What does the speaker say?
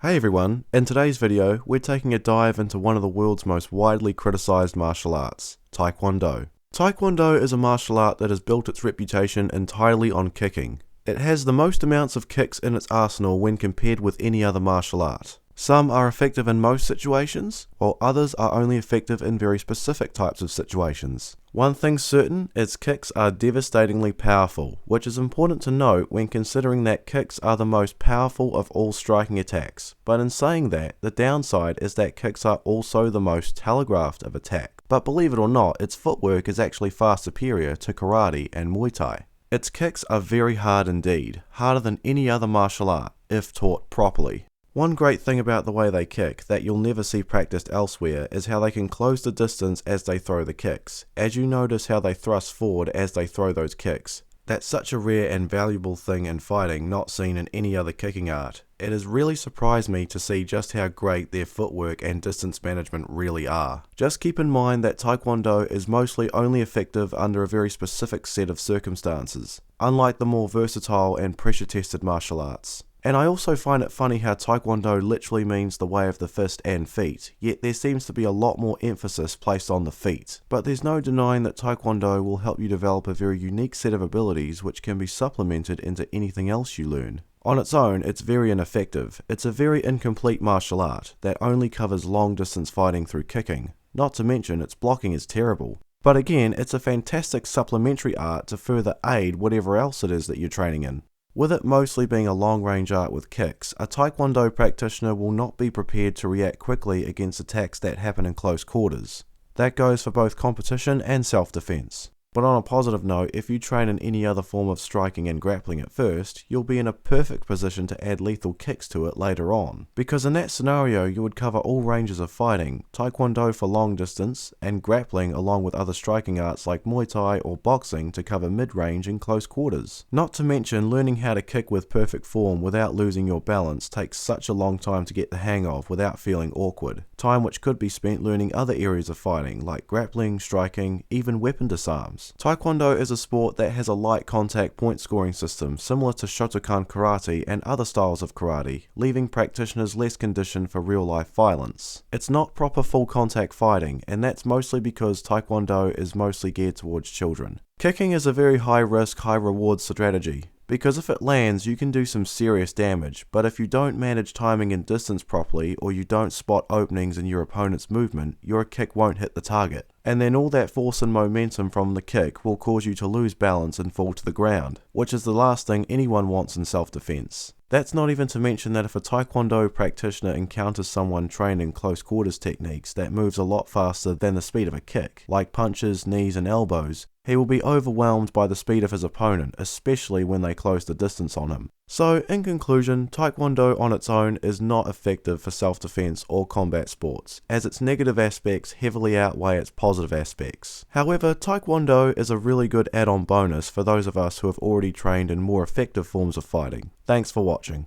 Hey everyone, in today's video we're taking a dive into one of the world's most widely criticized martial arts, Taekwondo. Taekwondo is a martial art that has built its reputation entirely on kicking. It has the most amounts of kicks in its arsenal when compared with any other martial art. Some are effective in most situations, while others are only effective in very specific types of situations. One thing's certain, its kicks are devastatingly powerful, which is important to note when considering that kicks are the most powerful of all striking attacks. But in saying that, the downside is that kicks are also the most telegraphed of attack. But believe it or not, its footwork is actually far superior to karate and Muay Thai. Its kicks are very hard indeed, harder than any other martial art, if taught properly. One great thing about the way they kick that you'll never see practiced elsewhere is how they can close the distance as they throw the kicks, as you notice how they thrust forward as they throw those kicks. That's such a rare and valuable thing in fighting not seen in any other kicking art. It has really surprised me to see just how great their footwork and distance management really are. Just keep in mind that Taekwondo is mostly only effective under a very specific set of circumstances, unlike the more versatile and pressure-tested martial arts. And I also find it funny how Taekwondo literally means the way of the fist and feet, yet there seems to be a lot more emphasis placed on the feet. But there's no denying that Taekwondo will help you develop a very unique set of abilities which can be supplemented into anything else you learn. On its own, it's very ineffective. It's a very incomplete martial art that only covers long distance fighting through kicking, not to mention its blocking is terrible. But again, it's a fantastic supplementary art to further aid whatever else it is that you're training in. With it mostly being a long-range art with kicks, a Taekwondo practitioner will not be prepared to react quickly against attacks that happen in close quarters. That goes for both competition and self-defense. But on a positive note, if you train in any other form of striking and grappling at first, you'll be in a perfect position to add lethal kicks to it later on. Because in that scenario you would cover all ranges of fighting, Taekwondo for long distance, and grappling along with other striking arts like Muay Thai or boxing to cover mid-range and close quarters. Not to mention learning how to kick with perfect form without losing your balance takes such a long time to get the hang of without feeling awkward. Time which could be spent learning other areas of fighting like grappling, striking, even weapon disarms. Taekwondo is a sport that has a light contact point scoring system similar to Shotokan karate and other styles of karate, leaving practitioners less conditioned for real life violence. It's not proper full contact fighting, and that's mostly because Taekwondo is mostly geared towards children. Kicking is a very high risk, high reward strategy, because if it lands you can do some serious damage, but if you don't manage timing and distance properly or you don't spot openings in your opponent's movement, your kick won't hit the target. And then all that force and momentum from the kick will cause you to lose balance and fall to the ground, which is the last thing anyone wants in self-defense. That's not even to mention that if a Taekwondo practitioner encounters someone trained in close quarters techniques that moves a lot faster than the speed of a kick, like punches, knees and elbows, he will be overwhelmed by the speed of his opponent, especially when they close the distance on him. So, in conclusion, Taekwondo on its own is not effective for self-defense or combat sports, as its negative aspects heavily outweigh its positive aspects. However, Taekwondo is a really good add-on bonus for those of us who have already trained in more effective forms of fighting. Thanks for watching.